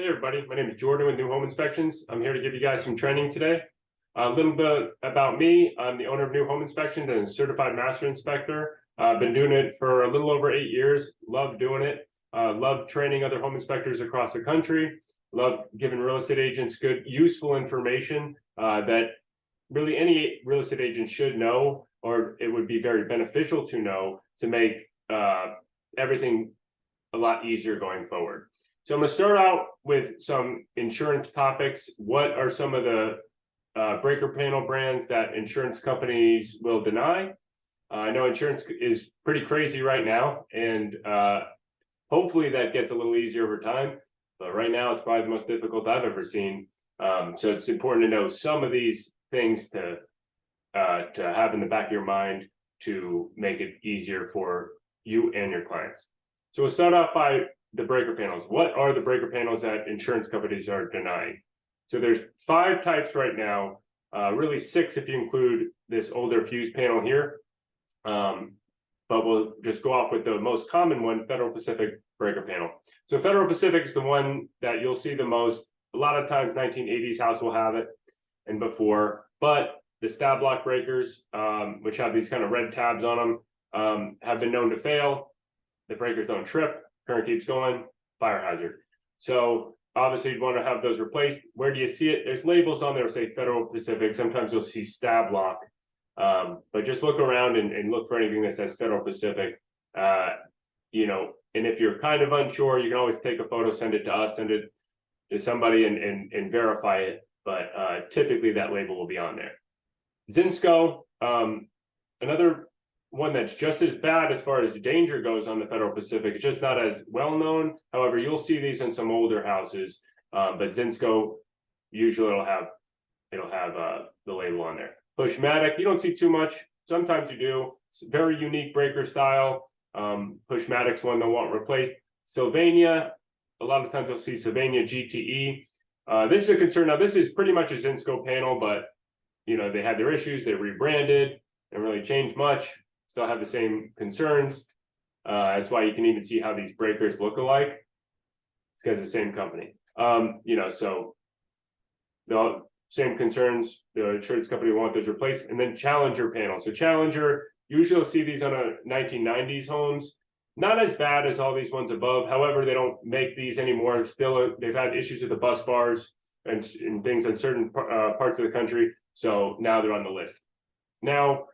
Hey everybody, my name is Jordan with New Home Inspections. I'm here to give you guys some training today. A little bit about me. I'm the owner of New Home Inspections and a certified master inspector. I've been doing it for a little over 8 years. Love doing it. Love training other home inspectors across the country. Love giving real estate agents good, useful information that really any real estate agent should know, or it would be very beneficial to know to make everything a lot easier going forward. So I'm going to start out with some insurance topics. What are some of the breaker panel brands that insurance companies will deny? I know insurance is pretty crazy right now, and hopefully that gets a little easier over time. But right now, it's probably the most difficult I've ever seen. So it's important to know some of these things to have in the back of your mind to make it easier for you and your clients. So we'll start off by the breaker panels. What are the breaker panels that insurance companies are denying? So there's 5 types right now, really 6 if you include this older fuse panel here. But we'll just go off with the most common one, Federal Pacific breaker panel. So Federal Pacific is the one that you'll see the most. A lot of times 1980s house will have it and before, but the stab lock breakers, which have these kind of red tabs on them, have been known to fail. The breakers don't trip, current keeps going, fire hazard. So obviously you'd want to have those replaced. Where do you see it? There's labels on there that say Federal Pacific. Sometimes you'll see stab lock, but just look around and look for anything that says Federal Pacific. You know, and if you're kind of unsure, you can always take a photo, send it to us, send it to somebody and verify it. But typically that label will be on there. Zinsco, another one that's just as bad as far as danger goes on the Federal Pacific. It's just not as well known. However, you'll see these in some older houses, but Zinsco usually it'll have the label on there. Pushmatic, you don't see too much. Sometimes you do. It's a very unique breaker style. Pushmatic's one they'll want replaced. Sylvania, a lot of times you'll see Sylvania GTE. This is a concern. Now this is pretty much a Zinsco panel, but you know they had their issues. They rebranded. Didn't really change much. Still have the same concerns. That's why you can even see how these breakers look alike. It's because the same company. You know, so the same concerns. The insurance company want those replaced. And then Challenger panel. So Challenger, usually you'll see these on a 1990s homes. Not as bad as all these ones above. However, they don't make these anymore. Still, they've had issues with the bus bars and things in certain parts of the country. So now they're on the list. Now,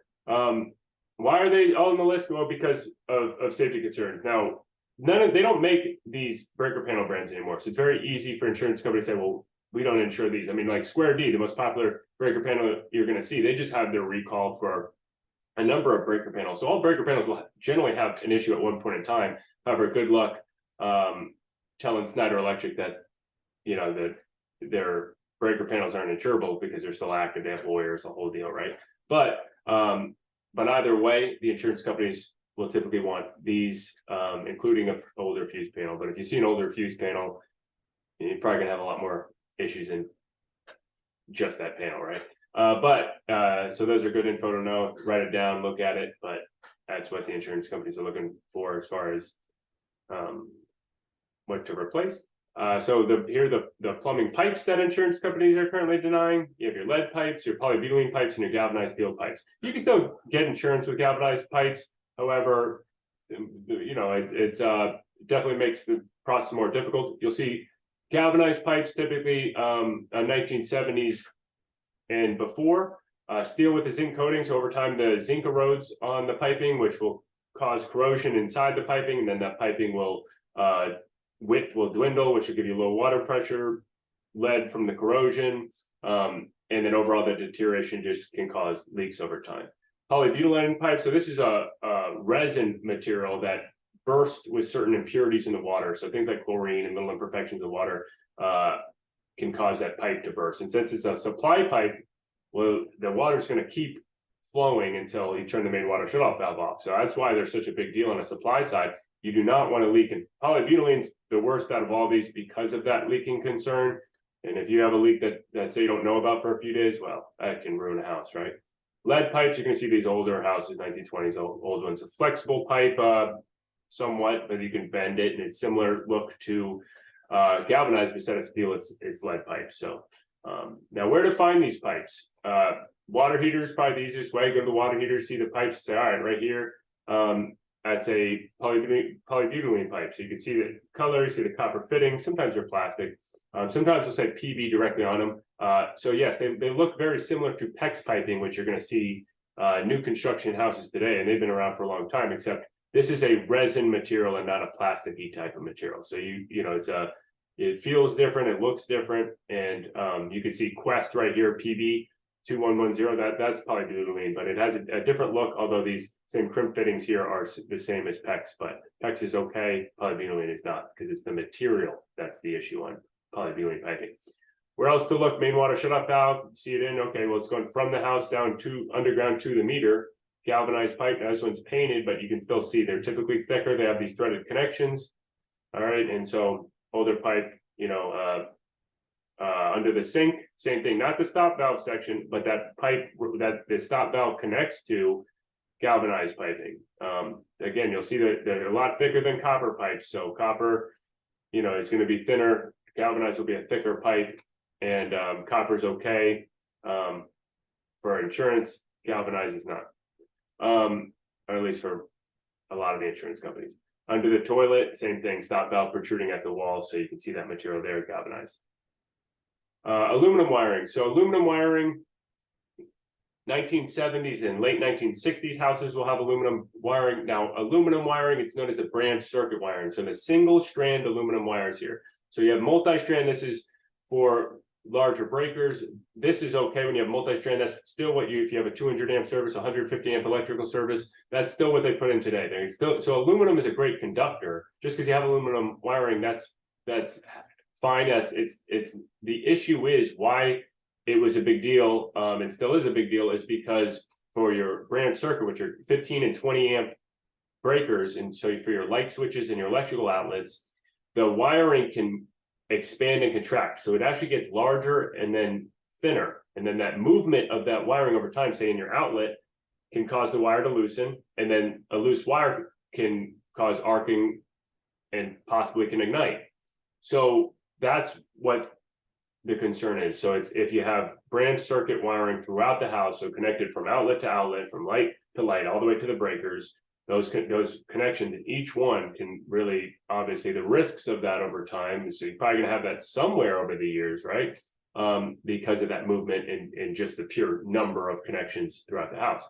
why are they all on the list? Well, because of safety concerns. Now, they don't make these breaker panel brands anymore. So it's very easy for insurance companies to say, well, we don't insure these. I mean, like Square D, the most popular breaker panel you're going to see, they just have their recall for a number of breaker panels. So all breaker panels will generally have an issue at one point in time. However, good luck telling Snyder Electric that, you know, that their breaker panels aren't insurable because they're still active. They have lawyers, the whole deal, right? But either way, the insurance companies will typically want these, including an older fuse panel. But if you see an older fuse panel, you're probably gonna have a lot more issues in just that panel, right? So those are good info to know. Write it down, look at it. But that's what the insurance companies are looking for as far as what to replace. So the plumbing pipes that insurance companies are currently denying. You have your lead pipes, your polybutylene pipes, and your galvanized steel pipes. You can still get insurance with galvanized pipes. However, you know, it's definitely makes the process more difficult. You'll see galvanized pipes typically 1970s and before. Steel with the zinc coating. So over time, the zinc erodes on the piping, which will cause corrosion inside the piping, and then that piping will width will dwindle, which will give you low water pressure, lead from the corrosion, and then overall the deterioration just can cause leaks over time. Polybutylene pipe, so this is a resin material that bursts with certain impurities in the water. So things like chlorine and little imperfections of water can cause that pipe to burst. And since it's a supply pipe, well, the water's going to keep flowing until you turn the main water shutoff valve off. So that's why there's such a big deal on the supply side. You do not want to leak, and polybutylene's the worst out of all these because of that leaking concern. And if you have a leak that say you don't know about for a few days, well, that can ruin a house, right? Lead pipes, you're going to see these older houses, 1920s, old ones. A flexible pipe, somewhat, but you can bend it, and it's similar look to Galvanized, we said it's steel, it's lead pipe. So now where to find these pipes? Water heater is probably the easiest way. Go to the water heater, see the pipes, say, all right, right here. That's a polybutylene pipe. So you can see the color, you see the copper fitting. Sometimes they're plastic. Sometimes they'll say PB directly on them. So yes, they look very similar to PEX piping, which you're going to see new construction houses today, and they've been around for a long time, except this is a resin material and not a plasticky type of material. So you know, it feels different, it looks different, and you can see Quest right here, PB 2110, that's polybutylene, but it has a different look, although these same crimp fittings here are the same as PEX, but PEX is okay, polybutylene is not, because it's the material that's the issue on polybutylene piping. Where else to look? Main water shutoff valve, see it in, okay, well, it's going from the house down to underground to the meter. Galvanized pipe, now this one's painted, but you can still see they're typically thicker, they have these threaded connections. All right, and so older pipe, you know, under the sink, same thing, not the stop valve section, but that pipe that the stop valve connects to, galvanized piping. Again, you'll see that they're a lot thicker than copper pipes. So copper, you know, is going to be thinner. Galvanized will be a thicker pipe, and copper's okay for insurance. Galvanized is not, or at least for a lot of the insurance companies. Under the toilet, same thing, stop valve protruding at the wall, so you can see that material there, galvanized. Aluminum wiring. So aluminum wiring, 1970s and late 1960s houses will have aluminum wiring. Now, aluminum wiring, it's known as a branch circuit wiring. So the single strand aluminum wires here. So you have multi-strand, this is for larger breakers. This is okay when you have multi-strand. That's still what if you have a 200 amp service, 150 amp electrical service, that's still what they put in today. They're still, so aluminum is a great conductor. Just because you have aluminum wiring, that's fine. It's the issue is why it was a big deal, and still is a big deal, is because for your branch circuit, which are 15 and 20 amp breakers, and so for your light switches and your electrical outlets, the wiring can expand and contract. So it actually gets larger and then thinner. And then that movement of that wiring over time, say in your outlet, can cause the wire to loosen. And then a loose wire can cause arcing and possibly can ignite. So that's what the concern is. So it's if you have branch circuit wiring throughout the house, so connected from outlet to outlet, from light to light, all the way to the breakers, those connections, and each one can really, obviously the risks of that over time, so you're probably gonna have that somewhere over the years, right? Because of that movement and just the pure number of connections throughout the house.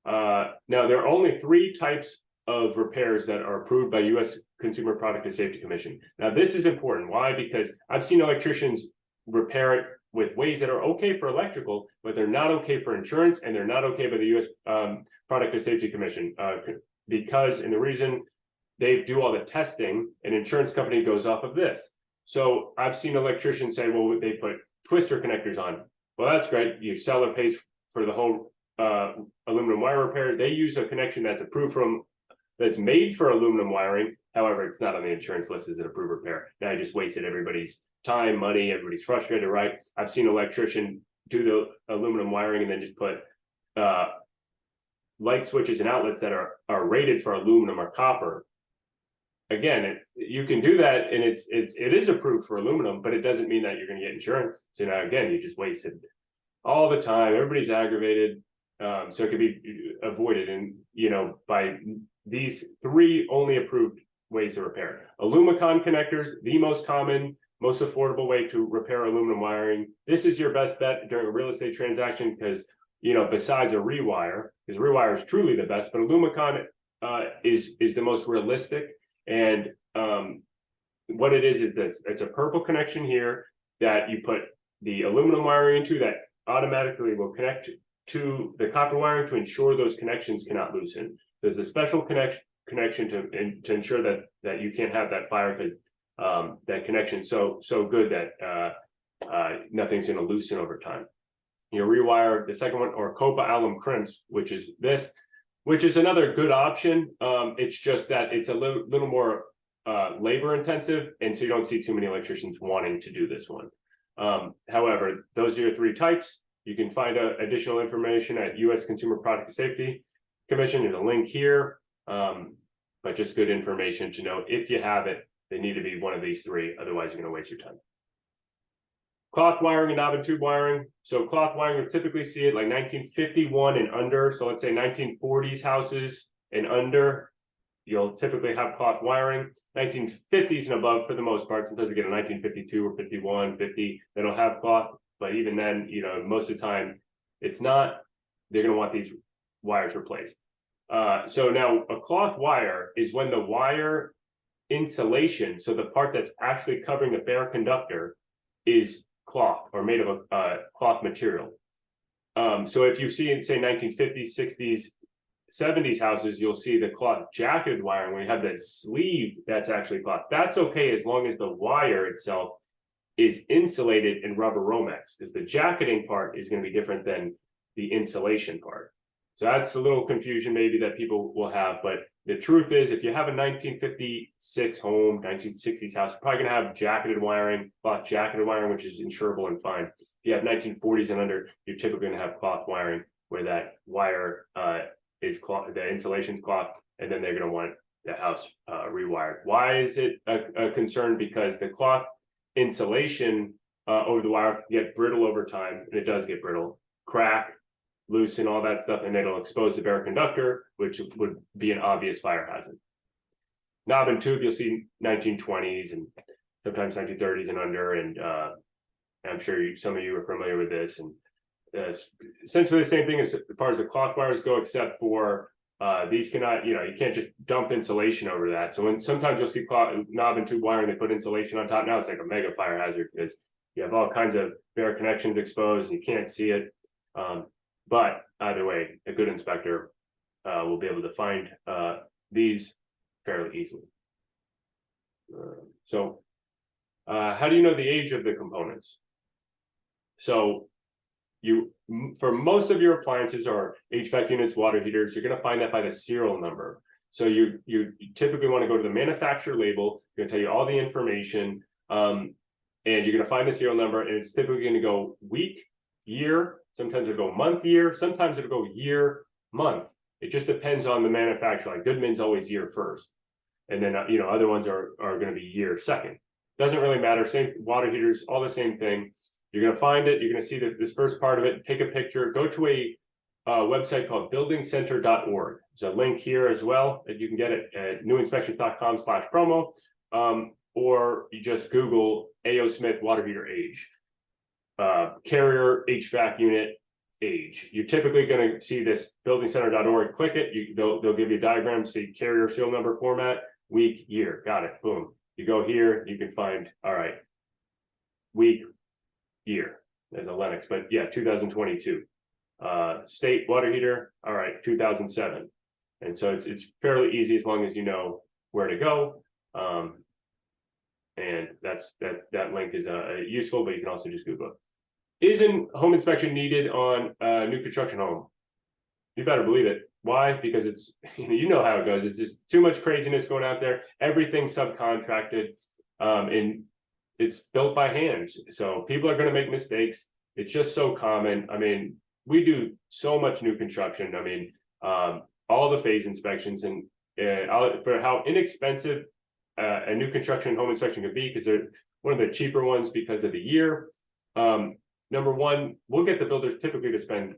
Now, there are only 3 types of repairs that are approved by U.S. Consumer Product and Safety Commission. Now, this is important. Why? Because I've seen electricians repair it with ways that are okay for electrical, but they're not okay for insurance, and they're not okay by the U.S. Product and Safety Commission, because, and the reason they do all the testing, an insurance company goes off of this. So I've seen electricians say, well, they put twister connectors on. Well, that's great. Your seller pays for the whole aluminum wire repair. They use a connection that's approved that's made for aluminum wiring. However, it's not on the insurance list as an approved repair. Now I just wasted everybody's time, money, everybody's frustrated, right? I've seen an electrician do the aluminum wiring and then just put light switches and outlets that are rated for aluminum or copper. Again, you can do that, and it is approved for aluminum, but it doesn't mean that you're going to get insurance. So now again, you just wasted all the time. Everybody's aggravated, so it could be avoided. And by these 3 only approved ways to repair. Alumicon connectors, the most common, most affordable way to repair aluminum wiring. This is your best bet during a real estate transaction because, besides a rewire, because rewire is truly the best, but Alumicon is the most realistic. And what it is it's a purple connection here that you put the aluminum wiring into that automatically will connect to the copper wiring to ensure those connections cannot loosen. There's a special connection to ensure that you can't have that fire because that connection so good that nothing's going to loosen over time. You rewire the second one, or Copa alum crimps, which is another good option. It's just that it's a little more labor intensive, and so you don't see too many electricians wanting to do this one. However, those are your 3 types. You can find additional information at U.S. Consumer Product Safety Commission. There's a link here, but just good information to know if you have it, They need to be one of these three, otherwise you're going to waste your time. Cloth wiring and knob and tube wiring. So cloth wiring, you'll typically see it like 1951 and under. So let's say 1940s houses and under, you'll typically have cloth wiring. 1950s and above for the most part. Sometimes you get a 1952 or 51, 50 that'll have cloth. But even then, you know, most of the time it's not. They're going to want these wires replaced. So now a cloth wire is when the wire insulation, so the part that's actually covering the bare conductor, is cloth or made of a cloth material. So if you see in say 1950s, 60s, 70s houses, you'll see the cloth jacketed wiring where you have that sleeve that's actually cloth. That's okay as long as the wire itself is insulated in rubber Romex, because the jacketing part is going to be different than the insulation part. So that's a little confusion maybe that people will have, but the truth is if you have a 1956 home, 1960s house, you're probably going to have jacketed wiring, cloth jacketed wiring, which is insurable and fine. If you have 1940s and under, you're typically going to have cloth wiring where that wire is cloth, the insulation's cloth, and then they're going to want the house rewired. Why is it a concern? Because the cloth insulation over the wire can get brittle over time, and it does get brittle, crack, loosen, all that stuff, and it'll expose the bare conductor, which would be an obvious fire hazard. Knob and tube, you'll see 1920s and sometimes 1930s and under, and I'm sure some of you are familiar with this. And essentially the same thing as far as the cloth wires go, except for these cannot, you can't just dump insulation over that. So when sometimes you'll see knob and tube wiring, they put insulation on top. Now it's like a mega fire hazard because you have all kinds of bare connections exposed and you can't see it. But either way, a good inspector will be able to find these fairly easily. So how do you know the age of the components? So for most of your appliances or HVAC units, water heaters, you're going to find that by the serial number. So you typically want to go to the manufacturer label. It's going to tell you all the information, and you're going to find the serial number, and it's typically going to go week, year. Sometimes it'll go month, year. Sometimes it'll go year, month. It just depends on the manufacturer. Like Goodman's always year first, and then other ones are going to be year second. Doesn't really matter. Same water heaters, all the same thing. You're going to find it. You're going to see this first part of it. Take a picture. Go to a website called buildingcenter.org. There's a link here as well that you can get it at newinspections.com/promo, or you just Google A.O. Smith water heater age. Carrier HVAC unit age. You're typically going to see this buildingcenter.org. Click it. They'll give you a diagram, see carrier serial number format, week, year. Got it. Boom. You go here, you can find, all right, week, year as a Lennox, but yeah, 2022. State water heater, all right, 2007. And so it's fairly easy as long as you know where to go. And that link is useful, but you can also just Google it. Isn't home inspection needed on a new construction home? You better believe it. Why? Because it's, you know how it goes. It's just too much craziness going out there. Everything's subcontracted, and it's built by hand. So people are going to make mistakes. It's just so common. I mean, we do so much new construction. I mean, all the phase inspections, and for how inexpensive a new construction home inspection could be, because they're one of the cheaper ones because of the year. Number one, we'll get the builders typically to spend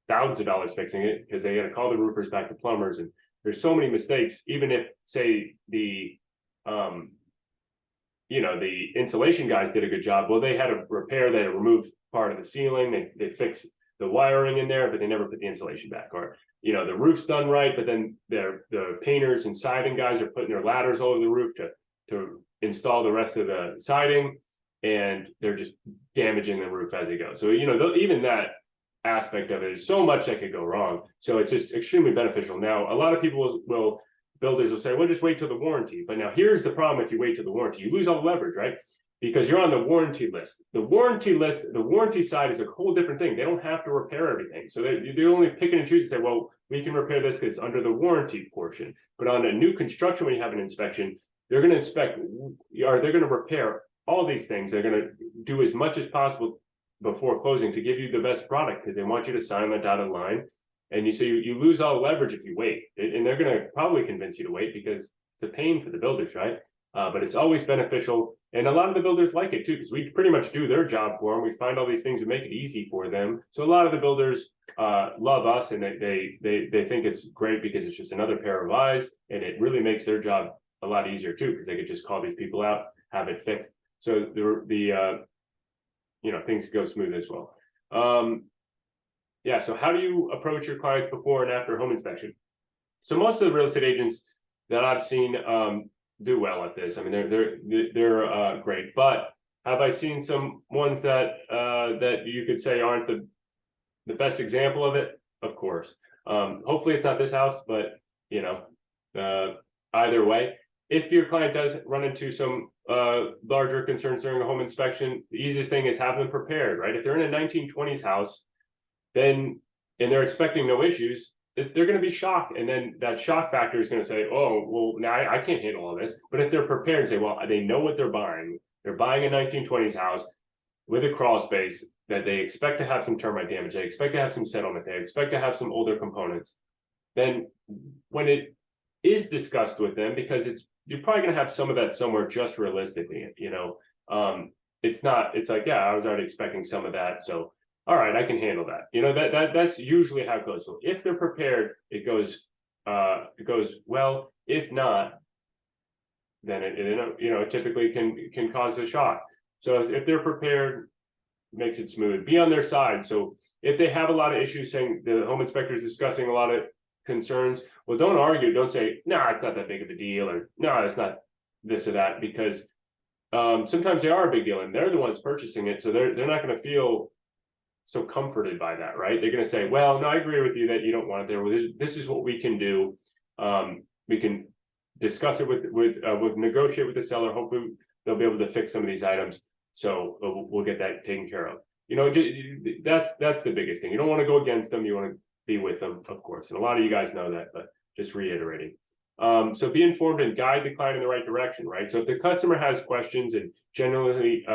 thousands of dollars fixing it because they got to call the roofers back to plumbers, and there's so many mistakes. Even if, say, the insulation guys did a good job, well, they had to repair, they had to remove part of the ceiling, they fixed the wiring in there, but they never put the insulation back. Or the roof's done right, but then the painters and siding guys are putting their ladders all over the roof to install the rest of the siding, and they're just damaging the roof as they go. So even that aspect of it is so much that could go wrong. So it's just extremely beneficial. Now, a lot of people builders will say, well, just wait till the warranty. But now here's the problem: if you wait till the warranty, you lose all the leverage, right? Because you're on the warranty list. The warranty side is a whole different thing. They don't have to repair everything. So they're only picking and choosing and say, well, we can repair this because it's under the warranty portion. But on a new construction, when you have an inspection, they're going to inspect, or they're going to repair all these things. They're going to do as much as possible before closing to give you the best product, because they want you to sign the dotted line. And you lose all leverage if you wait. And they're going to probably convince you to wait because it's a pain for the builders, right? but it's always beneficial. And a lot of the builders like it too, because we pretty much do their job for them. We find all these things that make it easy for them. So a lot of the builders love us, and they think it's great because it's just another pair of eyes, and it really makes their job a lot easier too, because they could just call these people out, have it fixed. So things go smooth as well. Yeah. So how do you approach your clients before and after home inspection? So most of the real estate agents that I've seen do well at this. I mean, they're great, but have I seen some ones that you could say aren't the best example of it? Of course. Hopefully it's not this house, but either way, if your client does run into some larger concerns during a home inspection, the easiest thing is have them prepared, right? If they're in a 1920s house, and they're expecting no issues, they're going to be shocked. And then that shock factor is going to say, oh, well, now I can't handle all this. But if they're prepared and say, well, they know what they're buying a 1920s house with a crawl space that they expect to have some termite damage, they expect to have some settlement, they expect to have some older components, then when it is discussed with them, because you're probably going to have some of that somewhere just realistically, it's like, yeah, I was already expecting some of that. So all right, I can handle that. That's usually how it goes. So if they're prepared, it goes well. If not, then it typically can cause a shock. So if they're prepared, makes it smooth. Be on their side. So if they have a lot of issues, saying the home inspector is discussing a lot of concerns, well, don't argue. Don't say, no, it's not that big of a deal, or no, it's not this or that, because sometimes they are a big deal and they're the ones purchasing it. So they're not going to feel so comforted by that, right? They're going to say, well, no, I agree with you that you don't want it there. Well, this is what we can do. We can discuss it with negotiate with the seller. Hopefully they'll be able to fix some of these items. So we'll get that taken care of. That's the biggest thing. You don't want to go against them. You want to be with them, of course. And a lot of you guys know that, but just reiterating. So be informed and guide the client in the right direction, right? So if the customer has questions and generally,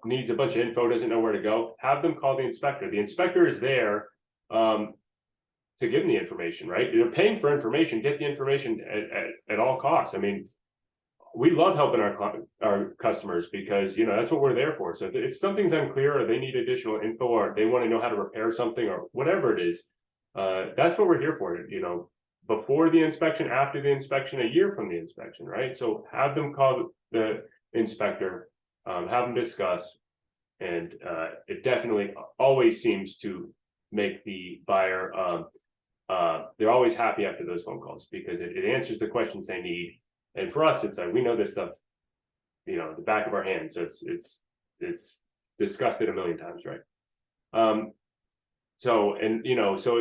needs a bunch of info, doesn't know where to go, have them call the inspector. The inspector is there to give them the information, right? They're paying for information, get the information at all costs. I mean, we love helping our customers because, that's what we're there for. So if something's unclear or they need additional info or they want to know how to repair something or whatever it is, that's what we're here for, before the inspection, after the inspection, a year from the inspection, right? So have them call the inspector, have them discuss, and it definitely always seems to make the buyer, they're always happy after those phone calls because it answers the questions they need. And for us, it's like, we know this stuff, the back of our hand. So it's discussed it a million times, right? So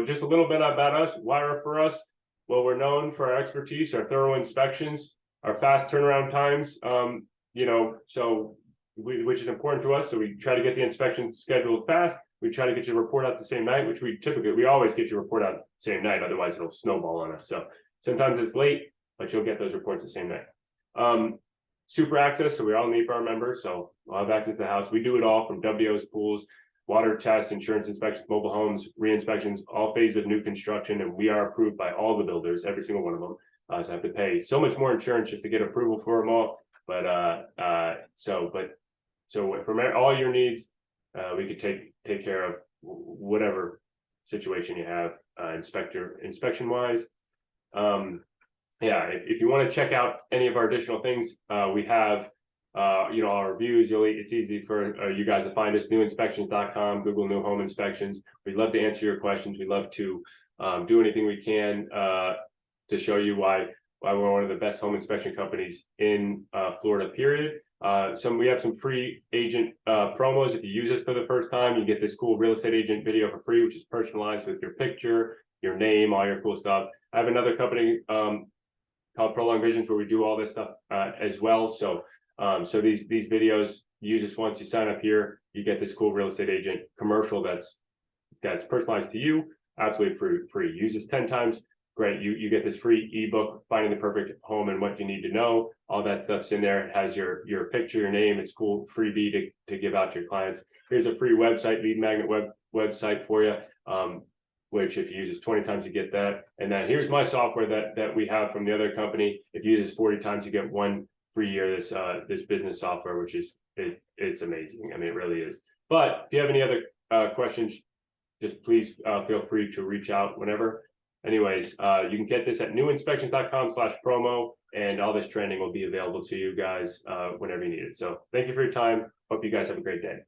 just a little bit about us. Why refer us? Well, we're known for our expertise, our thorough inspections, our fast turnaround times, which is important to us. So we try to get the inspection scheduled fast. We try to get your report out the same night, which we always get your report out the same night. Otherwise it'll snowball on us. So sometimes it's late, but you'll get those reports the same night. Super access. So we're all NEPA members. So we'll have access to the house. We do it all from WOs, pools, water tests, insurance inspections, mobile homes, re-inspections, all phases of new construction. And we are approved by all the builders, every single one of them. So I have to pay so much more insurance just to get approval for them all. So from all your needs, we could take care of whatever situation you have, inspection wise. If you want to check out any of our additional things, we have our reviews. It's easy for you guys to find us. Newinspections.com, Google New Home Inspections. We'd love to answer your questions. We'd love to do anything we can to show you why we're one of the best home inspection companies in Florida, period. We have some free agent promos. If you use us for the first time, you get this cool real estate agent video for free, which is personalized with your picture, your name, all your cool stuff. I have another company called Prolong Visions where we do all this stuff as well. So these videos, you use this once, you sign up here, you get this cool real estate agent commercial that's personalized to you, absolutely free. Use this 10 times. Great, you get this free ebook, Finding the Perfect Home and What You Need to Know. All that stuff's in there. It has your picture, your name. It's cool, freebie to give out to your clients. Here's a free website, lead magnet website for you. which if you use this 20 times, you get that. And then here's my software that we have from the other company. If you use this 40 times, you get 1 free year, this business software, which is, it's amazing. I mean, it really is. But if you have any other questions, just please feel free to reach out whenever. Anyways, you can get this at newinspections.com/promo, and all this training will be available to you guys whenever you need it. So thank you for your time. Hope you guys have a great day.